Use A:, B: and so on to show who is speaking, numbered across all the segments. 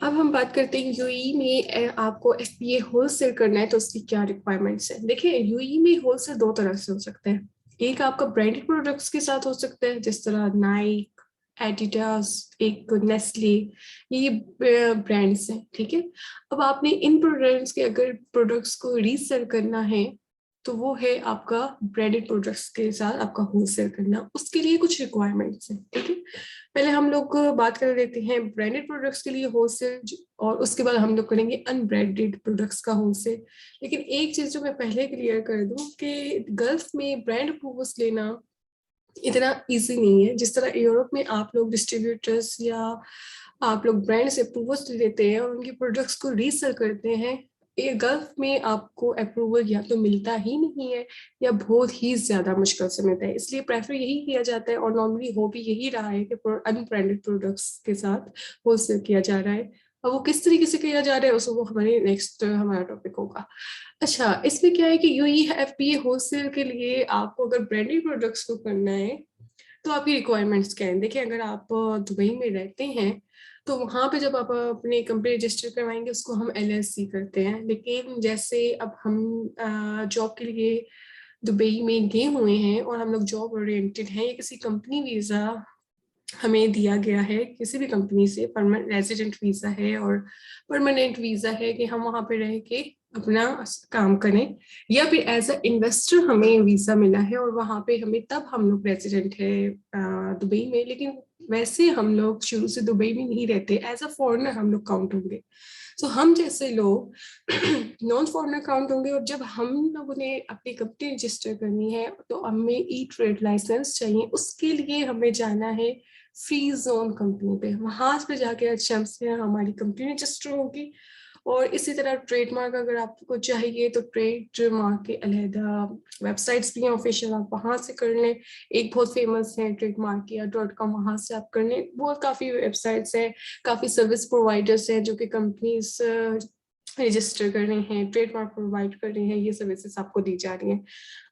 A: अब हम बात करते हैं यूएई में आपको एफपीए होलसेल करना है तो उसकी क्या रिक्वायरमेंट्स है। देखिए यूएई में होलसेल दो तरह से हो सकते हैं। एक आपका ब्रांडेड प्रोडक्ट्स के साथ हो सकता है जिस तरह नाइक, एडिडास, एक नेस्ले, ये ब्रांड्स हैं, ठीक है। अब आपने इन ब्रांड्स के अगर प्रोडक्ट्स को रीसेल करना है तो वो है आपका ब्रांडेड प्रोडक्ट्स के साथ आपका होलसेल करना। उसके लिए कुछ रिक्वायरमेंट्स हैं, ठीक है। पहले हम लोग बात कर लेते हैं ब्रांडेड प्रोडक्ट्स के लिए होलसेल, और उसके बाद हम लोग करेंगे अनब्रांडेड प्रोडक्ट्स का होलसेल। लेकिन एक चीज जो मैं पहले क्लियर कर दूं कि गल्फ में ब्रांड अप्रूवल्स लेना इतना इजी नहीं है। जिस तरह यूरोप में आप लोग डिस्ट्रीब्यूटर्स या आप लोग ब्रांड से अप्रूवल्स लेते हैं और उनके प्रोडक्ट्स को रीसेल करते हैं, ये गल्फ में आपको अप्रूवल या तो मिलता ही नहीं है या बहुत ही ज्यादा मुश्किल से मिलता है। इसलिए प्रेफर यही किया जाता है और नॉर्मली हो भी यही रहा है कि अनब्रांडेड प्रोडक्ट्स के साथ होलसेल किया जा रहा है। और वो किस तरीके से किया जा रहा है उसको वो हमारे नेक्स्ट हमारा टॉपिक होगा। अच्छा, इसमें क्या है कि यूई एफपीए होलसेल के लिए आपको अगर ब्रांडेड प्रोडक्ट्स को करना है तो आपकी रिक्वायरमेंट्स क्या है। देखिए, अगर आप दुबई में रहते हैं तो वहाँ पे जब आप अपनी कंपनी रजिस्टर करवाएंगे उसको हम एलएलसी करते हैं। लेकिन जैसे अब हम जॉब के लिए दुबई में गए हुए हैं और हम लोग जॉब ओरिएंटेड हैं, या किसी कंपनी वीज़ा हमें दिया गया है किसी भी कंपनी से, परमानेंट रेजिडेंट वीज़ा है और परमानेंट वीज़ा है कि हम वहाँ पे रह के अपना काम करें, या फिर एज अ इन्वेस्टर हमें वीज़ा मिला है और वहाँ पे हमें तब हम लोग रेजिडेंट है दुबई में। लेकिन वैसे हम लोग शुरू से दुबई में नहीं रहते, एज अ फॉरेनर हम लोग काउंट होंगे। सो हम जैसे लोग नॉन फॉरेनर काउंट होंगे। और जब हम लोगों ने अपनी कंपनी रजिस्टर करनी है तो हमें ई ट्रेड लाइसेंस चाहिए। उसके लिए हमें जाना है फ्री जोन कंपनी पे, वहां पे जाके अच्छा से हमारी कंपनी रजिस्टर होगी। और इसी तरह ट्रेडमार्क अगर आपको चाहिए तो ट्रेडमार्क के अलहदा वेबसाइट्स भी हैं ऑफिशियल, आप वहां से कर लें। एक बहुत फेमस है ट्रेडमार्किया.com, वहां से आप कर लें। बहुत काफी वेबसाइट्स हैं, काफी सर्विस प्रोवाइडर्स हैं जो कि कंपनीज रजिस्टर कर रहे हैं, ट्रेडमार्क प्रोवाइड कर रहे हैं, ये सर्विसेज आपको दी जा रही हैं।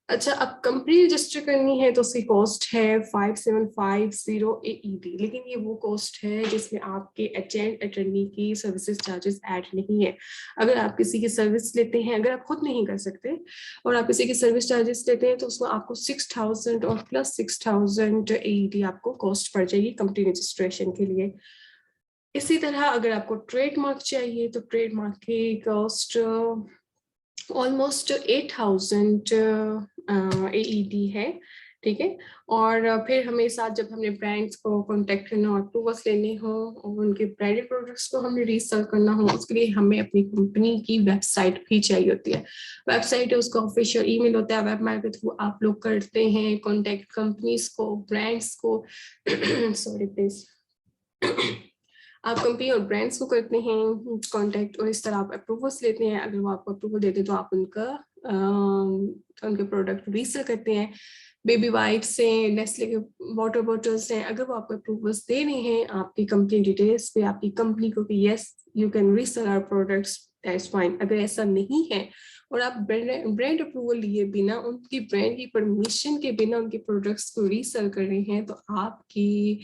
A: अच्छा, अब कंपनी रजिस्टर करनी है तो उसकी कॉस्ट है 5750 AED। लेकिन ये वो कॉस्ट है जिसमें आपके एजेंट अटर्नी की सर्विसेज चार्जेस ऐड नहीं है। अगर आप किसी की सर्विस लेते हैं, अगर आप खुद नहीं कर सकते और आप किसी की सर्विस चार्जेस लेते हैं तो उसमें आपको 6000 और प्लस 6000 AED आपको कॉस्ट पड़ जाएगी कंपनी रजिस्ट्रेशन के लिए। इसी तरह अगर आपको ट्रेडमार्क चाहिए तो ट्रेडमार्क की कॉस्ट ऑलमोस्ट 8000 AED है, ठीक है। और फिर हमें साथ जब हमने ब्रांड्स को कॉन्टेक्ट करना हो, अप्रूवल्स लेने हो और उनके ब्रांडेड प्रोडक्ट्स को हमने रीसेल करना हो, उसके लिए हमें अपनी कंपनी की वेबसाइट भी चाहिए होती है। वेबसाइट है, उसका ऑफिशियल ईमेल होता है, वेब मेल के थ्रू आप लोग करते हैं कॉन्टेक्ट कंपनीज को, ब्रांड्स को सॉरी प्लीज आप कंपनी और ब्रांड्स को करते हैं कांटेक्ट, और इस तरह आप अप्रूवल्स लेते हैं। अगर वो आपको अप्रूवल देते हैं तो आप उनके प्रोडक्ट रीसेल करते हैं। बेबी वाइप्स हैं, नेस्ले के वाटर बॉटल्स हैं, अगर वो आपको अप्रूवल्स दे रहे हैं आपकी कंपनी डिटेल्स पे, आपकी कंपनी को कि yes you can resell our products, that's fine. अगर ऐसा नहीं है और आप ब्रांड अप्रूवल लिए बिना, उनकी ब्रांड की परमिशन के बिना उनके प्रोडक्ट्स को रीसेल कर रहे हैं तो आपकी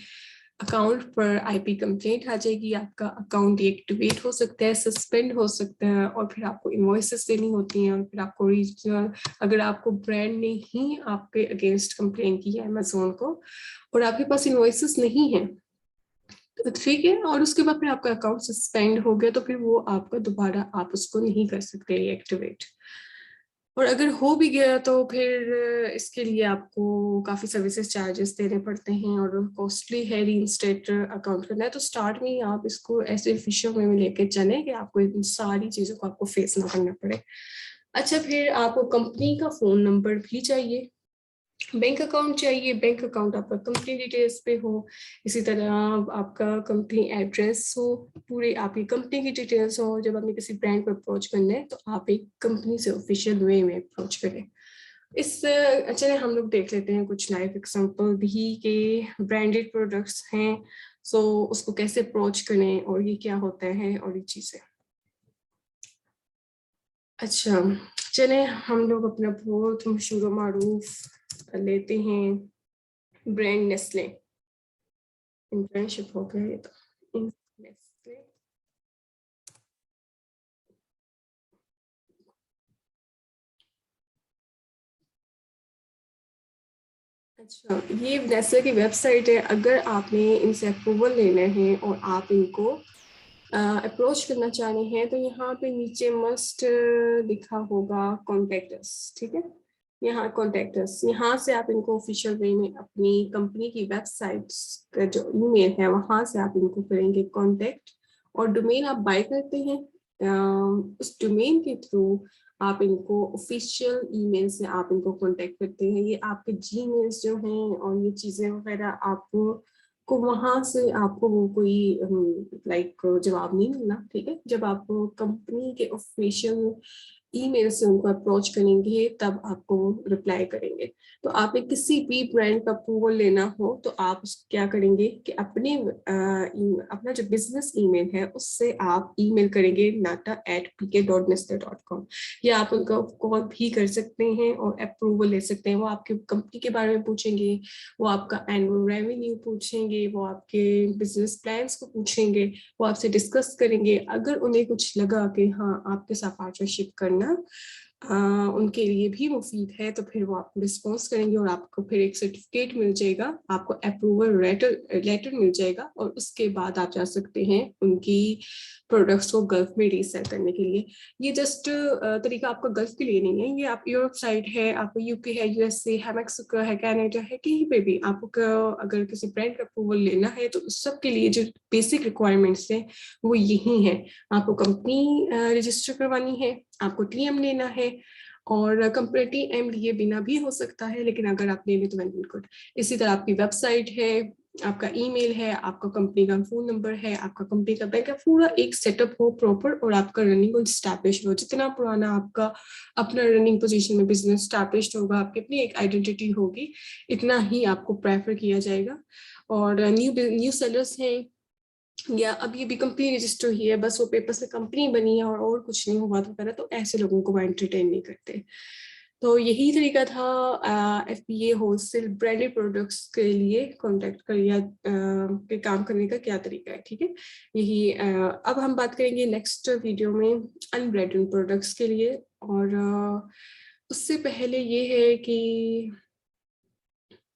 A: अकाउंट पर आईपी कंप्लेंट आ जाएगी, आपका अकाउंट डीएक्टिवेट हो सकता है, सस्पेंड हो सकता है, और फिर आपको इनवॉइसेस देनी होती हैं। और फिर आपको रीजनल, अगर आपको ब्रांड ने ही आपके अगेंस्ट कंप्लेंट की है अमेजोन को और आपके पास इनवॉइसेस नहीं है तो ठीक है, और उसके बाद फिर आपका अकाउंट सस्पेंड हो गया तो फिर वो आपका दोबारा आप उसको नहीं कर सकते रीएक्टिवेट। और अगर हो भी गया तो फिर इसके लिए आपको काफ़ी सर्विसेज चार्जेस देने पड़ते हैं और कॉस्टली है रीइंस्टेट अकाउंट करना है। तो स्टार्ट में ही आप इसको ऐसे ऑफिशियल में लेके चलें कि आपको इन सारी चीज़ों को आपको फेस ना करना पड़े। अच्छा, फिर आपको कंपनी का फ़ोन नंबर भी चाहिए, बैंक अकाउंट चाहिए, बैंक अकाउंट आपका कंपनी डिटेल्स पे हो, इसी तरह आपका कंपनी एड्रेस हो, पूरी आपकी कंपनी की डिटेल्स हो। जब आपने किसी ब्रांड को अप्रोच करना है तो आप एक कंपनी से ऑफिशियल वे में अप्रोच करें। इस चलिए हम लोग देख लेते हैं कुछ लाइव एग्जांपल भी के ब्रांडेड प्रोडक्ट्स हैं, सो उसको कैसे अप्रोच करें और ये क्या होता है और ये चीज़ें। अच्छा, चले हम लोग अपना बहुत मशहूर मारूफ लेते हैं ब्रांड नेस्ले। इंटर्नशिप हो गया ये तो, नेस्ले। स्क्रीन। अच्छा, ये नेस्ले की वेबसाइट है। अगर आपने इनसे अप्रूवल लेना है और आप इनको अप्रोच करना चाह रहे हैं तो यहाँ पे नीचे मस्ट लिखा होगा कॉन्टेक्ट अस, ठीक है। यहाँ कॉन्टेक्ट अस, यहाँ से आप इनको ऑफिशियल वे में अपनी कंपनी की वेबसाइट का जो ईमेल है वहां से आप इनको करेंगे कॉन्टेक्ट। और डोमेन आप बाय करते हैं, उस डोमेन के थ्रू आप इनको ऑफिशियल ईमेल से आप इनको कांटेक्ट करते हैं। ये आपके जीमेल्स जो हैं और ये चीजें वगैरह आपको को वहां से आपको वो कोई लाइक जवाब नहीं मिलना, ठीक है। जब आप कंपनी के ऑफिशियल ईमेल से उनको अप्रोच करेंगे तब आपको रिप्लाई करेंगे। तो आप एक किसी भी ब्रांड का अप्रूवल लेना हो तो आप क्या करेंगे कि अपने अपना जो बिजनेस ईमेल है उससे आप ईमेल करेंगे nata@pk.nestle.com। या आप उनका कॉल भी कर सकते हैं और अप्रूवल ले सकते हैं। वो आपके कंपनी के बारे में पूछेंगे, वो आपका एनुअल रेवेन्यू पूछेंगे, वो आपके बिजनेस प्लान्स को पूछेंगे, वो आपसे डिस्कस करेंगे। अगर उन्हें कुछ लगा कि हाँ आपके साथ पार्टनरशिप करना उनके लिए भी मुफीद है तो फिर वो आपको रिस्पॉन्स करेंगे और आपको फिर एक सर्टिफिकेट मिल जाएगा, आपको अप्रूवल लेटर मिल जाएगा और उसके बाद आप जा सकते हैं उनकी प्रोडक्ट्स को गल्फ में रीसेल करने के लिए। ये जस्ट तरीका आपका गल्फ के लिए नहीं है, ये आप यूरोप साइड है, आपको यूके है, यूएसए है, मैक्सिको है, कनाडा है, कहीं पे भी आपको अगर किसी ब्रांड का अप्रूवल लेना है तो उस सब के लिए जो बेसिक रिक्वायरमेंट्स है वो यही है। आपको कंपनी रजिस्टर करवानी है, आपको टीएम लेना है और कंपनी एम लिए बिना भी हो सकता है, लेकिन अगर आप ले लें तो वेल एंड गुड। इसी तरह आपकी वेबसाइट है, आपका ईमेल है, आपका कंपनी का फोन नंबर है, आपका कंपनी का बैंक है, पूरा एक सेटअप हो प्रॉपर और आपका रनिंग स्टैब्लिश हो। जितना पुराना आपका अपना रनिंग पोजीशन में बिजनेस स्टैब्लिश होगा, आपकी अपनी एक आइडेंटिटी होगी, इतना ही आपको प्रेफर किया जाएगा। और न्यू सेलर्स हैं या अभी अभी कंपनी रजिस्टर हुई है, बस वो पेपर से कंपनी बनी है और कुछ नहीं हुआ वगैरह, तो ऐसे लोगों को वो एंटरटेन नहीं करते। तो यही तरीका था एफपीए होलसेल ब्रांडेड प्रोडक्ट्स के लिए कांटेक्ट कर या पे काम करने का क्या तरीका है, ठीक है। यही अब हम बात करेंगे नेक्स्ट वीडियो में अनब्रांडेड प्रोडक्ट्स के लिए। और उससे पहले ये है कि